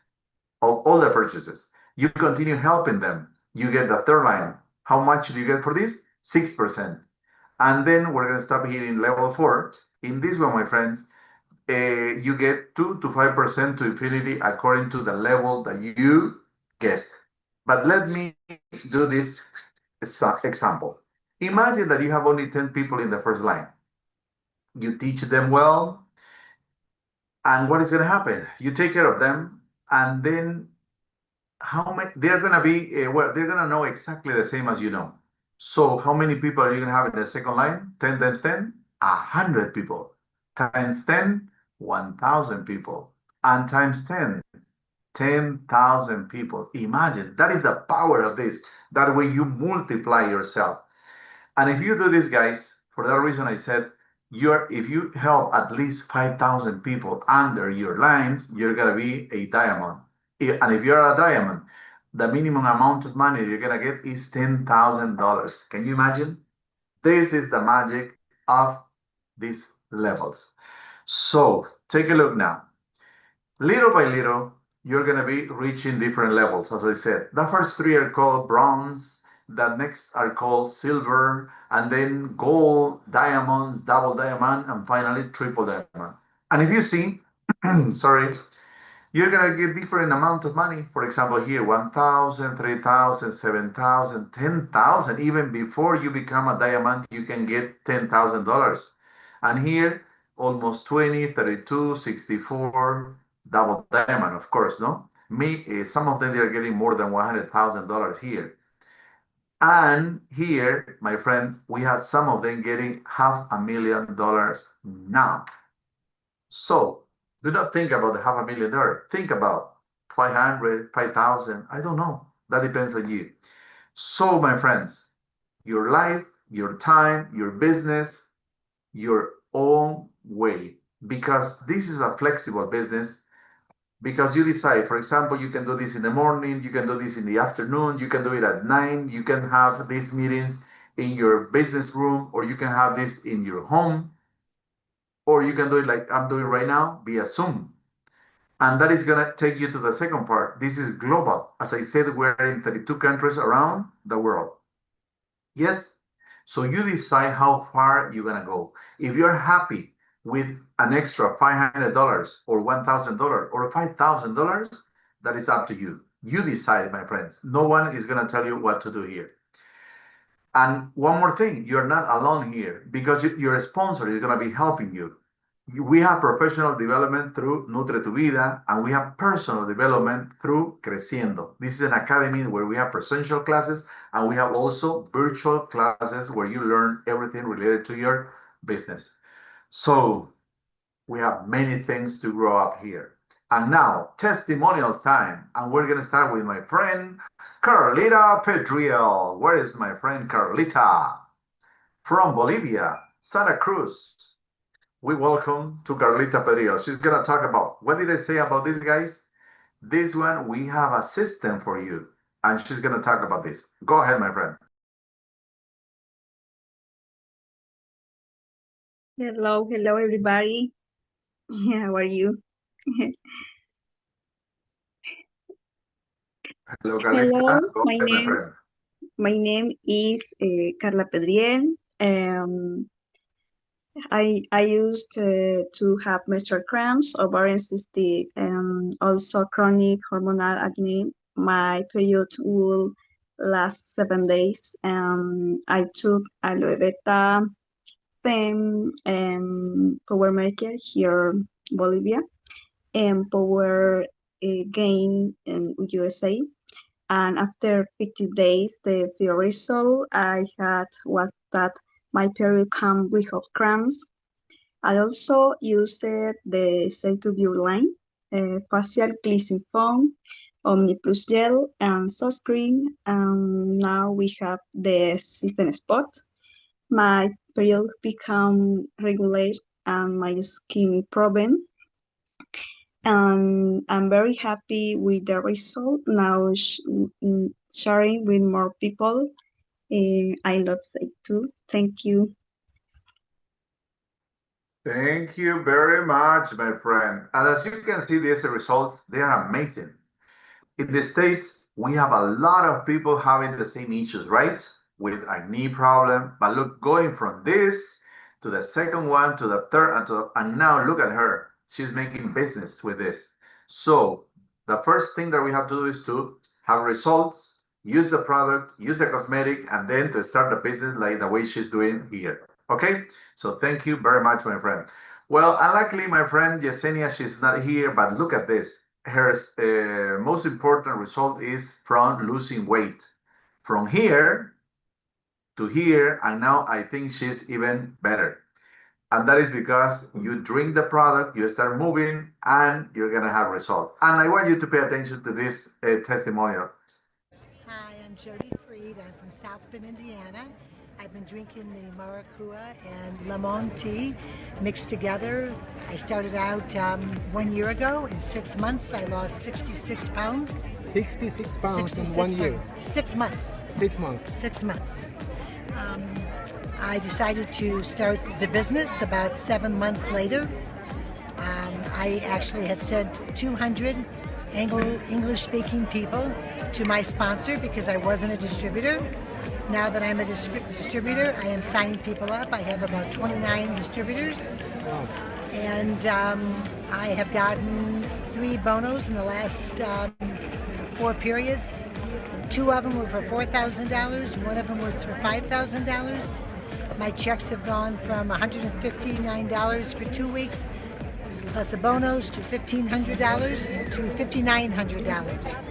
of all the purchases. You continue helping them. You get the third line. How much do you get for this? 6%. And then we're going to stop here in level 4. In this one, my friends, you get 2 to 5% to infinity according to the level that you get. But let me do this example. Imagine that you have only 10 people in the first line. You teach them well, and what is going to happen? You take care of them, and then how many they're going to be? They're going to know exactly the same as you know. So how many people are you going to have in the second line? 10 times 10, 100 people. Times 10, 1,000 people. And times 10, 10,000 people. Imagine, that is the power of this. That way you multiply yourself. And if you do this, guys, for that reason I said, if you help at least 5,000 people under your lines, you're gonna be a diamond. And if you're a diamond, the minimum amount of money you're gonna get is $10,000. Can you imagine? This is the magic of these levels. So take a look now. Little by little, you're gonna be reaching different levels. As I said, the first 3 are called bronze. The next are called silver, and then gold, diamonds, double diamond, and finally triple diamond. And if you see, sorry, you're gonna get different amount of money. For example, here, 1,000, 3,000, 7,000, 10,000. Even before you become a diamond, you can get $10,000. And here, almost 20, 32, 64, double diamond, of course, no? Some of them, they are getting more than $100,000 here. And here, my friend, we have some of them getting $500,000 now. So do not think about the $500,000. Think about 500, 5,000. I don't know. That depends on you. So, my friends, your life, your time, your business, your own way. Because this is a flexible business. Because you decide, for example, you can do this in the morning, you can do this in the afternoon, you can do it at 9, you can have these meetings in your business room, or you can have this in your home, or you can do it like I'm doing right now via Zoom. And that is going to take you to the second part. This is global. As I said, we're in 32 countries around the world. Yes? So you decide how far you're going to go. If you're happy with an extra $500 or $1,000 or $5,000, that is up to you. You decide, my friends. No one is going to tell you what to do here. And one more thing, you're not alone here because your sponsor is going to be helping you. We have professional development through Nutre Tu Vida, and we have personal development through Creciendo. This is an academy where we have presential classes, and we have also virtual classes where you learn everything related to your business. So we have many things to grow up here. And now, testimonials time. And we're going to start with my friend, Carlita Petriel. Where is my friend Carlita? From Bolivia, Santa Cruz. We welcome to Carlita Petriel. She's going to talk about, what did I say about these guys? This one, we have a system for you. And she's going to talk about this. Go ahead, my friend. Hello, everybody. How are you? Hello, Hello, Carlita. Go ahead, my friend. my name is Carla Pedriel. I used to have menstrual cramps, ovarian cystic, also chronic hormonal acne. My period will last 7 days. I took aloe vera, Fem, Power Maker here, Bolivia, and Power Gain in USA. And after 50 days, the first result I had was that my period came without cramps. I also used the Seytú line, facial cleansing foam, Omniplus gel, and sunscreen. And now we have the system spot. My period become regular and my skin problem. And I'm very happy with the result. Now sharing with more people. I love Seytú. Thank you. Thank you very much, my friend. And as you can see, these results, they are amazing. In the States, we have a lot of people having the same issues, right? With a knee problem. But look, going from this to the second one, to the third, and now look at her. She's making business with this. So the first thing that we have to do is to have results, use the product, use the cosmetic, and then to start the business like the way she's doing here. Okay? So thank you very much, my friend. Well, unluckily, my friend Yesenia, she's not here, but look at this. Her most important result is from losing weight. From here to here, and now I think she's even better. And that is because you drink the product, you start moving, and you're gonna have results. And I want you to pay attention to this testimonial. Hi, I'm Jody Freed. I'm from South Bend, Indiana. I've been drinking the Maracuja and Lemon tea mixed together. I started out 1 year ago. In 6 months, I lost 66 pounds. 66 pounds 66 in 1 year. pounds. 6 months. 6 months. 6 months. I decided to start the business about 7 months later. I actually had sent 200 English-speaking people to my sponsor because I wasn't a distributor. Now that I'm a distributor, I am signing people up. I have about 29 distributors. Wow. And I have gotten 3 bonos in the last 4 periods. 2 of them were for $4,000. 1 of them was for $5,000. My checks have gone from $159 for 2 weeks, plus a bonus, to $1,500 to $5,900.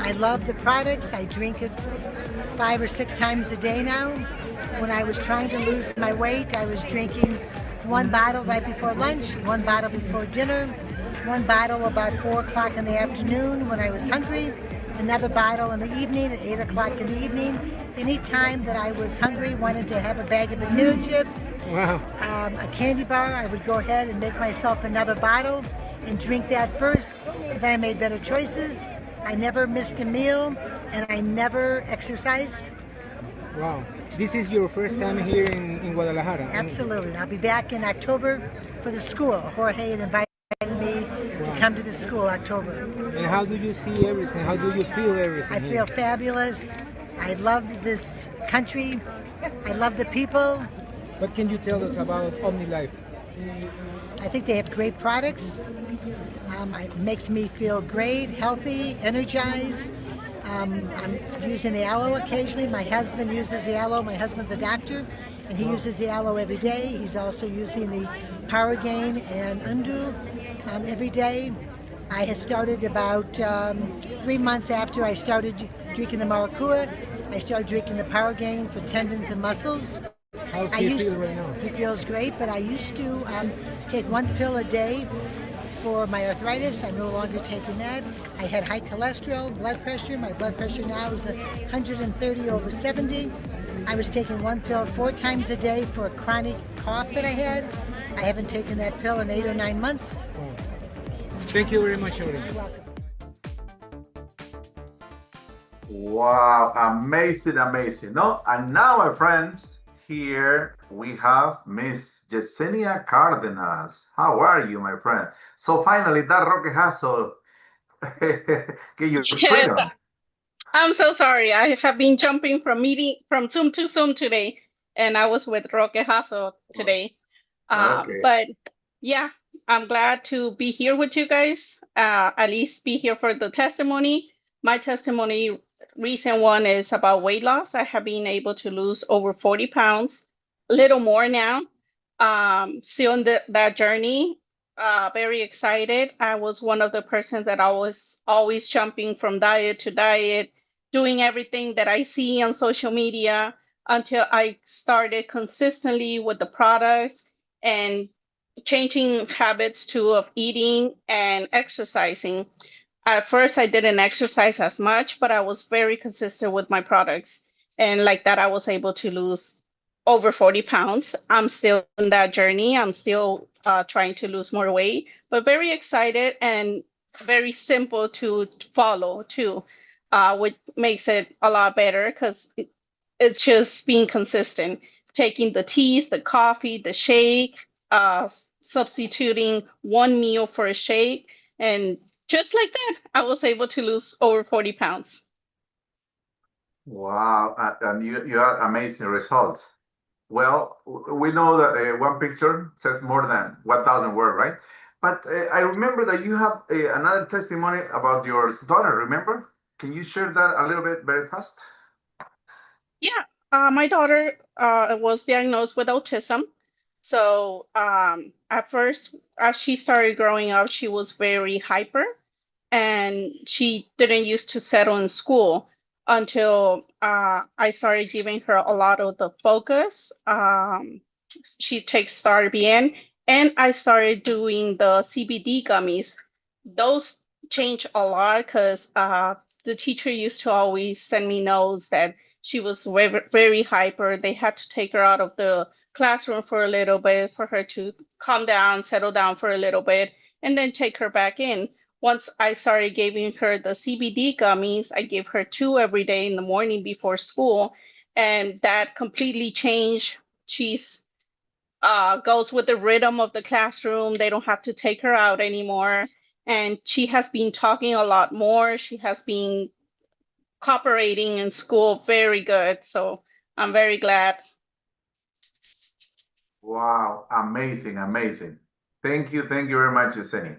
I love the products. I drink it 5 or 6 times a day now. When I was trying to lose my weight, I was drinking 1 bottle right before lunch, 1 bottle before dinner, 1 bottle about 4 o'clock in the afternoon when I was hungry, another bottle in the evening at 8 o'clock in the evening. Anytime that I was hungry, wanted to have a bag of potato chips, Wow. a candy bar, I would go ahead and make myself another bottle and drink that first. Then I made better choices. I never missed a meal, and I never exercised. Wow. This is your first time here in Guadalajara? Absolutely. I'll be back in October for the school. Jorge had invited me to come to the school October. And how do you see everything? How do you feel everything? I feel fabulous. I love this country. I love the people. What can you tell us about Omnilife? I think they have great products. It makes me feel great, healthy, energized. I'm using the aloe occasionally. My husband uses the aloe. My husband's a doctor, and he uses the aloe every day. He's also using the Power Gain and Undo every day. I had started about 3 months after I started drinking the Maracuja. I started drinking the Power Gain for tendons and muscles. How do you feel right now? He feels great, but I used to take 1 pill a day for my arthritis. I'm no longer taking that. I had high cholesterol, blood pressure. My blood pressure now is 130/70. I was taking 1 pill 4 times a day for a chronic cough that I had. I haven't taken that pill in 8 or 9 months. Thank you very much, Aurora. You're welcome. Wow, amazing, amazing. No, and now, my friends, here we have Miss Yesenia Cardenas. How are you, my friend? So finally, that Roque Hassel get your Yes, freedom. I'm so sorry. I have been jumping from Zoom to Zoom today, and I was with Roque Hasso today. Okay. But yeah, I'm glad to be here with you guys. At least be here for the testimony. My testimony, recent one, is about weight loss. I have been able to lose over 40 pounds, a little more now. Still in that journey. Very excited. I was one of the persons that I was always jumping from diet to diet, doing everything that I see on social media until I started consistently with the products and changing habits too of eating and exercising. At first, I didn't exercise as much, but I was very consistent with my products. And like that, I was able to lose over 40 pounds. I'm still in that journey. I'm still trying to lose more weight, but very excited and very simple to follow too, which makes it a lot better because it's just being consistent, taking the teas, the coffee, the shake, substituting one meal for a shake. And just like that, I was able to lose over 40 pounds. Wow, and you had amazing results. Well, we know that one picture says more than 1,000 words, right? But I remember that you have another testimony about your daughter, remember? Can you share that a little bit very fast? Yeah, my daughter was diagnosed with autism. So at first, as she started growing up, she was very hyper and she didn't used to settle in school until I started giving her a lot of the focus. She takes Starbian, and I started doing the CBD gummies. Those changed a lot because the teacher used to always send me notes that she was very, very hyper. They had to take her out of the classroom for a little bit for her to calm down, settle down for a little bit, and then take her back in. Once I started giving her the CBD gummies, I give her 2 every day in the morning before school, and that completely changed. She's goes with the rhythm of the classroom. They don't have to take her out anymore, and she has been talking a lot more. She has been cooperating in school very good, so I'm very glad. Wow, amazing, amazing. Thank you very much, Yesenia.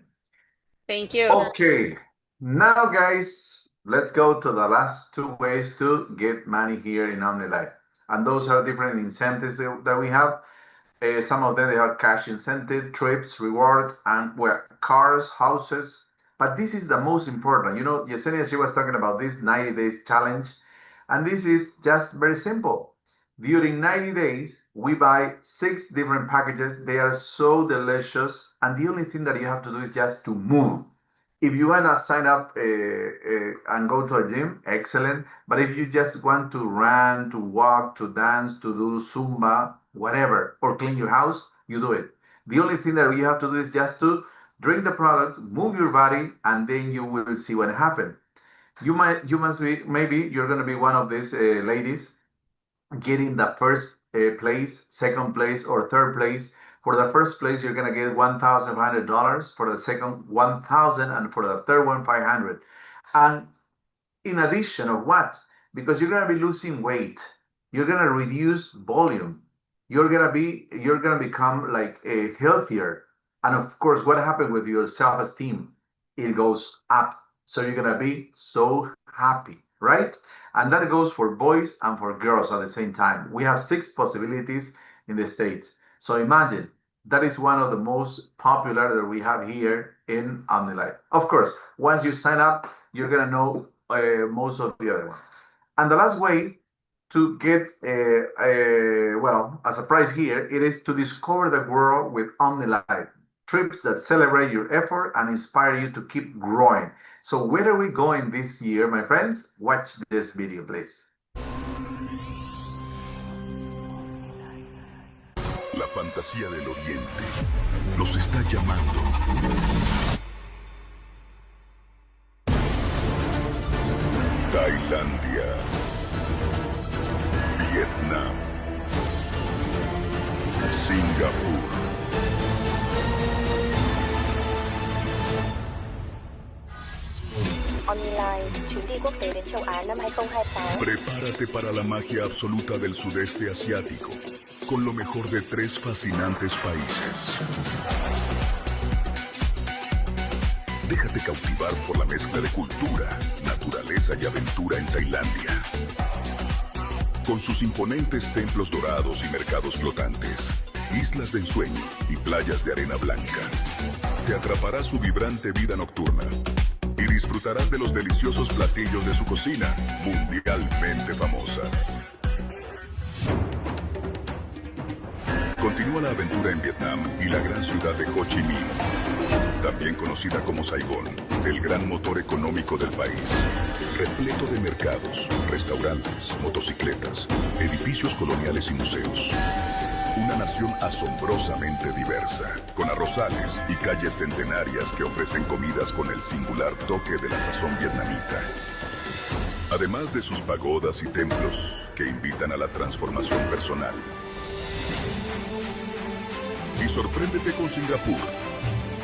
Thank you. Okay, now guys, let's go to the last 2 ways to get money here in Omnilife. And those are different incentives that we have. Some of them, they have cash incentive, trips, reward, and well, cars, houses. But this is the most important. You know, Yesenia, she was talking about this 90 days challenge. And this is just very simple. During 90 days, we buy 6 different packages. They are so delicious. And the only thing that you have to do is just to move. If you want to sign up and go to a gym, excellent. But if you just want to run, to walk, to dance, to do Zumba, whatever, or clean your house, you do it. The only thing that you have to do is just to drink the product, move your body, and then you will see what happens. You must be, maybe you're going to be one of these ladies getting the first place, second place, or third place. For the first place, you're gonna get $1,500. For the second, 1,000, and for the third one, 500. And in addition of what? Because you're gonna be losing weight, you're gonna reduce volume, you're gonna become like a healthier. And of course, what happens with your self-esteem? It goes up. So you're gonna be so happy, right? And that goes for boys and for girls at the same time. We have 6 possibilities in the States. So imagine, that is one of the most popular that we have here in Omnilife. Of course, once you sign up, you're gonna know most of the other ones. And the last way to get, well, a surprise here, it is to discover the world with Omnilife. Trips that celebrate your effort and inspire you to keep growing. So where are we going this year, my friends? Watch this video, please. La fantasía del Oriente nos está llamando. Tailandia, Vietnam, Singapur, Omnilife, chuyến đi quốc tế đến châu Á năm 2026. Prepárate para la magia absoluta del sudeste asiático, con lo mejor de 3 fascinantes países. Déjate cautivar por la mezcla de cultura, naturaleza y aventura en Tailandia. Con sus imponentes templos dorados y mercados flotantes, islas de ensueño y playas de arena blanca, te atrapará su vibrante vida nocturna y disfrutarás de los deliciosos platillos de su cocina, mundialmente famosa. Continúa la aventura en Vietnam y la gran ciudad de Ho Chi Minh, también conocida como Saigón, el gran motor económico del país, repleto de mercados, restaurantes, motocicletas, edificios coloniales y museos. Una nación asombrosamente diversa, con arrozales y calles centenarias que ofrecen comidas con el singular toque de la sazón vietnamita. Además de sus pagodas y templos que invitan a la transformación personal. Y sorpréndete con Singapur,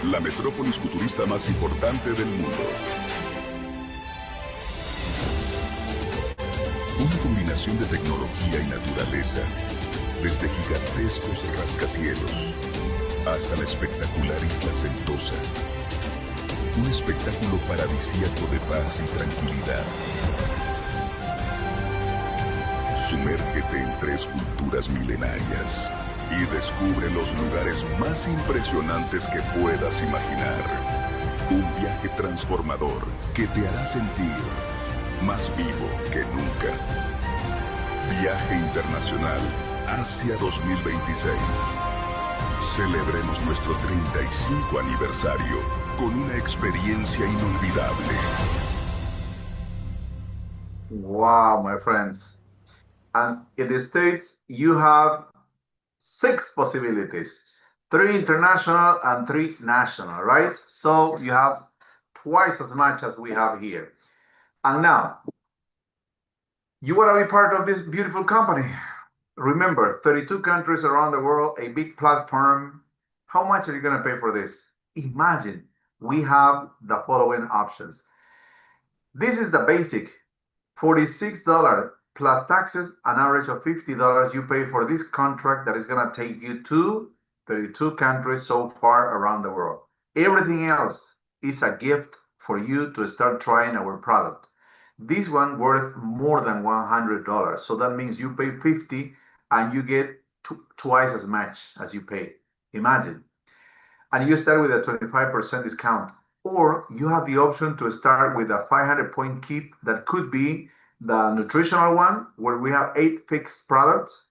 la metrópolis futurista más importante del mundo. Una combinación de tecnología y naturaleza, desde gigantescos rascacielos hasta la espectacular isla Sentosa. Un espectáculo paradisíaco de paz y tranquilidad. Sumérgete en 3 culturas milenarias y descubre los lugares más impresionantes que puedas imaginar. Un viaje transformador que te hará sentir más vivo que nunca. Viaje internacional Asia 2026. Celebremos nuestro 35 aniversario con una experiencia inolvidable. Wow, my friends. And in the States, you have 6 possibilities. 3 international and 3 national, right? So you have twice as much as we have here. And now, you want to be part of this beautiful company. Remember, 32 countries around the world, a big platform. How much are you going to pay for this? Imagine we have the following options. This is the basic, $46 plus taxes, an average of $50 you pay for this contract that is going to take you to 32 countries so far around the world. Everything else is a gift for you to start trying our product. This one worth more than $100. So that means you pay $50 and you get twice as much as you pay. Imagine. And you start with a 25% discount. Or you have the option to start with a 500-point kit that could be the nutritional one, where we have 8 fixed products.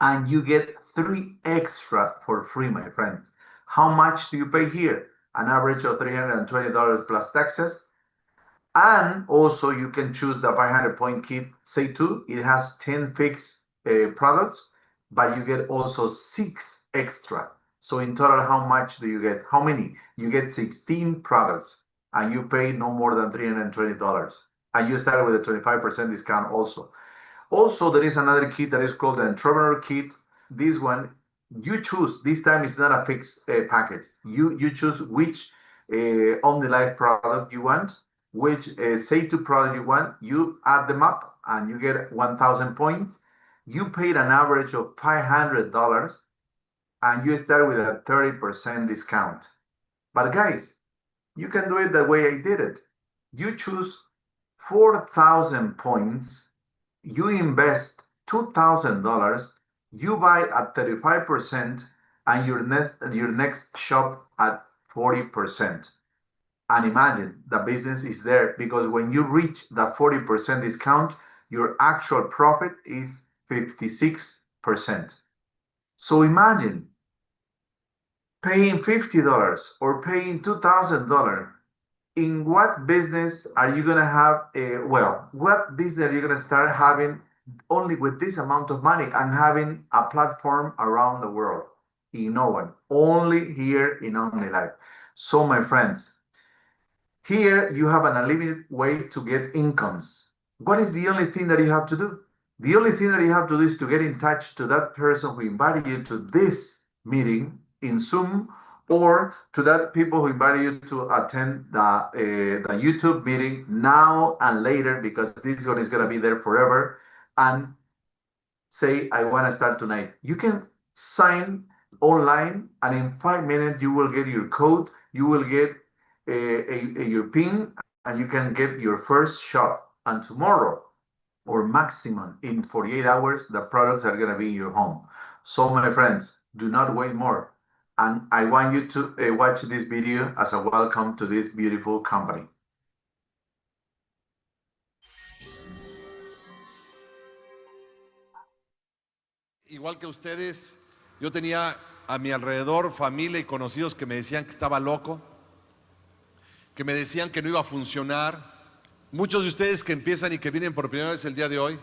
And you get 3 extra for free, my friend. How much do you pay here? An average of $320 plus taxes. And also you can choose the 500-point kit Seytú. It has 10 fixed products, but you get also 6 extra. So in total, how much do you get? How many? You get 16 products and you pay no more than $320. And you start with a 25% discount also. Also, there is another kit that is called the Entrepreneur Kit. This one, you choose. This time it's not a fixed package. You choose which Omnilife product you want, which Seytú product you want. You add them up and you get 1,000 points. You paid an average of $500 and you start with a 30% discount. But guys, you can do it the way I did it. You choose 4,000 points. You invest $2,000, you buy at 35%, and your next shop at 40%. And imagine the business is there, because when you reach the 40% discount, your actual profit is 56%. So imagine paying $50 or paying $2,000. In what business are you going to have what business are you going to start having only with this amount of money and having a platform around the world? In no one, only here in Omnilife. So my friends, here you have an unlimited way to get incomes. What is the only thing that you have to do? The only thing that you have to do is to get in touch to that person who invited you to this meeting in Zoom or to that people who invited you to attend the YouTube meeting now and later, because this one is going to be there forever, and say, I want to start tonight. You can sign online, and in 5 minutes, you will get your code, you will get your PIN, and you can get your first shot. And tomorrow, or maximum in 48 hours, the products are going to be in your home. So, my friends, do not wait more. And I want you to watch this video as a welcome to this beautiful company. Igual que ustedes, yo tenía a mi alrededor familia y conocidos que me decían que estaba loco, que me decían que no iba a funcionar. Muchos de ustedes que empiezan y que vienen por primera vez el día de hoy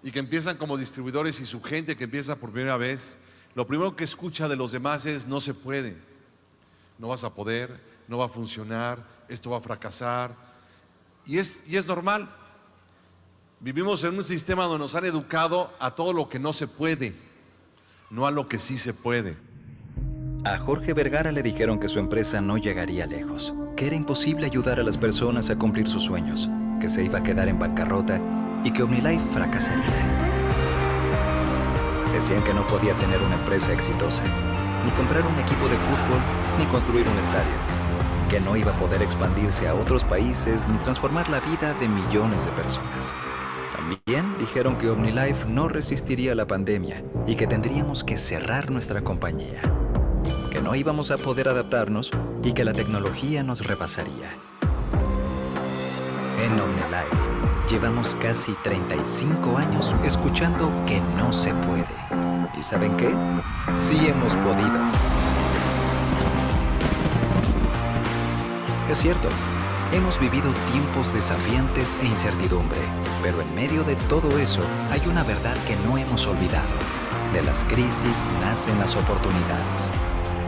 y que empiezan como distribuidores y su gente que empieza por primera vez, lo primero que escucha de los demás es: no se puede, no vas a poder, no va a funcionar, esto va a fracasar. Y es normal. Vivimos en un sistema donde nos han educado a todo lo que no se puede, no a lo que sí se puede. A Jorge Vergara le dijeron que su empresa no llegaría lejos, que era imposible ayudar a las personas a cumplir sus sueños, que se iba a quedar en bancarrota y que Omnilife fracasaría. Decían que no podía tener una empresa exitosa, ni comprar un equipo de fútbol, ni construir un estadio, que no iba a poder expandirse a otros países ni transformar la vida de millones de personas. También dijeron que Omnilife no resistiría a la pandemia y que tendríamos que cerrar nuestra compañía, que no íbamos a poder adaptarnos y que la tecnología nos rebasaría. En Omnilife llevamos casi 35 años escuchando que no se puede. ¿Y saben qué? Sí hemos podido. Es cierto, hemos vivido tiempos desafiantes e incertidumbre, pero en medio de todo eso hay una verdad que no hemos olvidado. De las crisis nacen las oportunidades.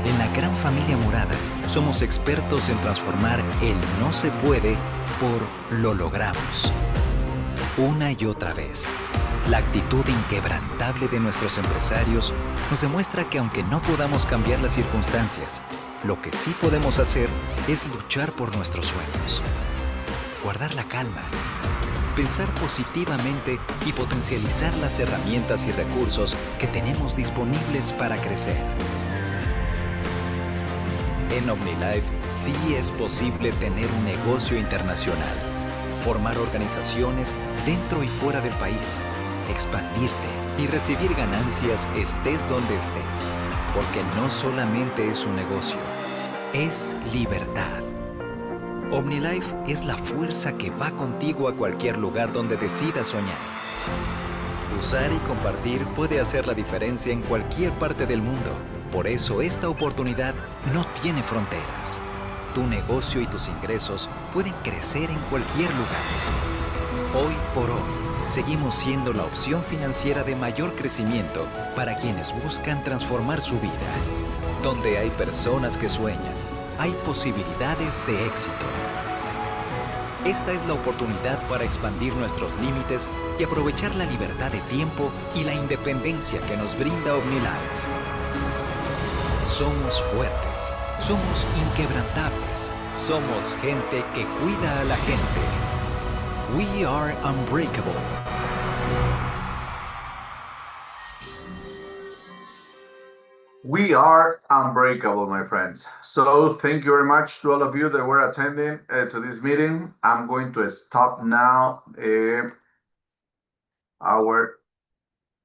En la gran familia morada somos expertos en transformar el no se puede por lo logramos. Una y otra vez, la actitud inquebrantable de nuestros empresarios nos demuestra que aunque no podamos cambiar las circunstancias, lo que sí podemos hacer es luchar por nuestros sueños. Guardar la calma, pensar positivamente y potencializar las herramientas y recursos que tenemos disponibles para crecer. En Omnilife sí es posible tener un negocio internacional, formar organizaciones dentro y fuera del país, expandirte y recibir ganancias estés donde estés, porque no solamente es un negocio, es libertad. Omnilife es la fuerza que va contigo a cualquier lugar donde decidas soñar. Usar y compartir puede hacer la diferencia en cualquier parte del mundo. Por eso esta oportunidad no tiene fronteras. Tu negocio y tus ingresos pueden crecer en cualquier lugar. Hoy por hoy, seguimos siendo la opción financiera de mayor crecimiento para quienes buscan transformar su vida. Donde hay personas que sueñan, hay posibilidades de éxito. Esta es la oportunidad para expandir nuestros límites y aprovechar la libertad de tiempo y la independencia que nos brinda Omnilife. Somos fuertes, somos inquebrantables, somos gente que cuida a la gente. We are unbreakable. We are unbreakable, my friends. So thank you very much to all of you that were attending to this meeting. I'm going to stop now our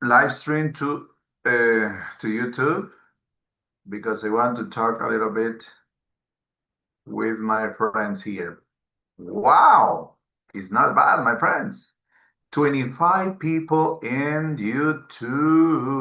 live stream to YouTube, because I want to talk a little bit with my friends here. Wow, it's not bad, my friends. 25 people in YouTube.